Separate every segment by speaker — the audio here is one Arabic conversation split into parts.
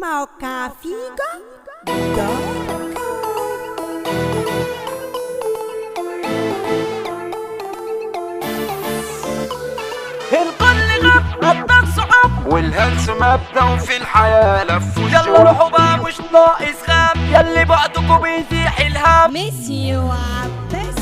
Speaker 1: Maucafiga.
Speaker 2: الكل غاب عطاك صعب
Speaker 3: والهلس مبدأ في الحياة لف
Speaker 2: يلا روحوا بقى مش ناقص خام يلي بعدكوا بيزيح الهام
Speaker 1: ميسي وعباسي.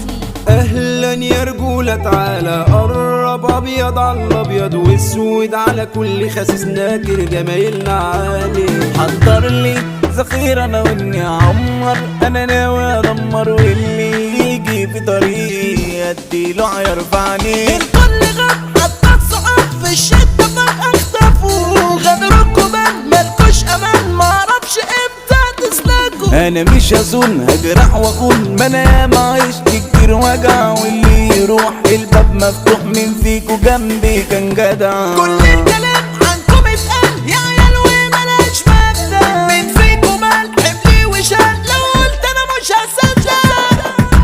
Speaker 4: اهلا يا رجولة تعالى قرب، ابيض على الابيض واسود على كل خسيس ناكر جمايلنا عالي.
Speaker 5: حضر لي ذخيرة انا واني اعمر، انا ناوي ادمر واللي يجي في طريقي اديله هيرفعني.
Speaker 2: الكل غاب عطاك صعب في الشدة فجأة اختفوا غدركوا بان مالكوش امان معرفش امتى تسلكوا.
Speaker 5: انا مش هزون هجرح واخون، ما انا ياما عشت كتير وجع واللي يروح الباب مفتوح من فيكوا جنبي كان جدع.
Speaker 2: كل الكلام عنكم اتقال يا عيال وملاش مبدأ، من فيكوا مال حملي وشال لو قلت انا مش هصدق.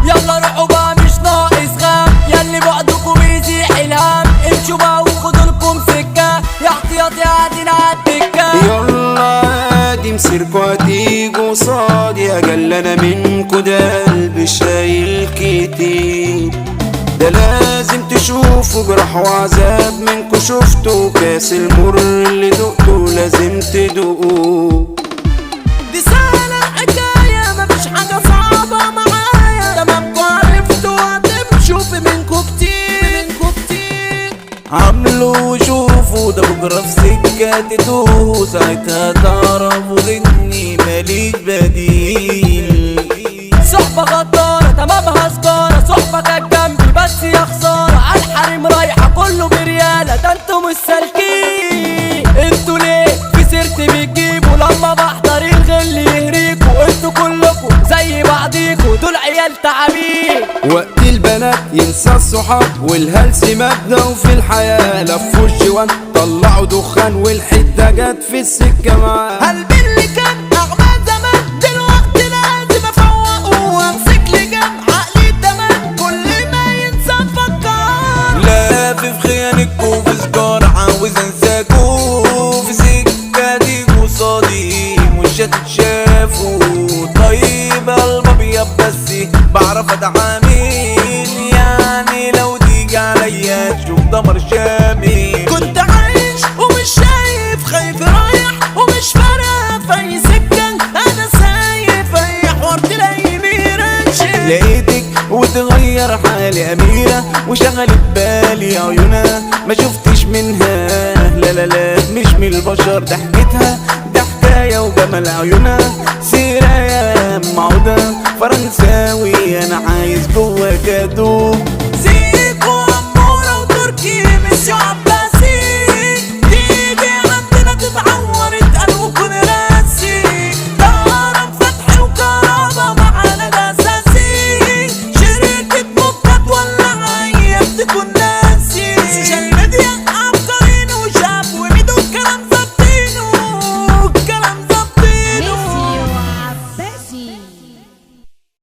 Speaker 2: يلا روحوا بقى مش ناقص غام يلي بعدكوا بيزيح الهام، امشوا بقى وخدوا لكم سكة يا احتياطي قاعدين عالدكة.
Speaker 4: يلا عادي مسيركوا هتيجوا قصادي، اجل انا منكوا ده قلبي شايل كتير. ده لازم تشوفوا جرح وعذاب منكوا شفتوا، كاس المر اللي دقتوا لازم تدوقوه.
Speaker 2: دي سهلة الحكاية مفيش حاجة صعبة معايا، تمامكوا عرفتوا هتمشوا في منكوا كتير.
Speaker 5: عملوا وشوفوا ده بكرة في سكة تتوه، ساعتها تعرفوا اني ماليش بديل.
Speaker 2: صحبة غدارة تمامها سجارة، صحبة كانت جنبي بس يا خسارة، عالحريم رايحة كله بريالة، ده انتوا مش سالكين. انتوا ليه في سيرتي بتجيبوا لما بحضر الغل يهريكوا؟ انتوا كلكوا زي بعضيكوا دول عيال تعابين.
Speaker 4: وقت البنات ينسى الصحاب والهلس مبدأ في الحياة، لفوا الجوان طلعوا دخان والحتة جت في السكة معاه.
Speaker 2: قلبي اللي كان أغبى زمان دلوقتي لازم أفوقه وأمسك لي جنب عقلي تمام، كل ما ينسى فكر.
Speaker 5: لافف خيانكوا في سجارة عاوز انساكوا، في سكة دي قصادي مش هتتشافوا. طيب قلب ابيض بس بعرف اتعامل، يعني لو تيجي عليا تشوف دمر شامل.
Speaker 2: كنت عايش ومش شايف، خايف رايح ومش فارقة في أي سكة، أنا سايف أي حوار تلاقي ميرانشي.
Speaker 5: لقيتك وتغير حالي أميرة وشغلت بالي عيونها ما شفتش منها، لا لا لا مش من البشر، ضحكتها ده حكاية وجمال عيونها سيرة يا معودة فرنساوي، أنا عايز جواك أدوب.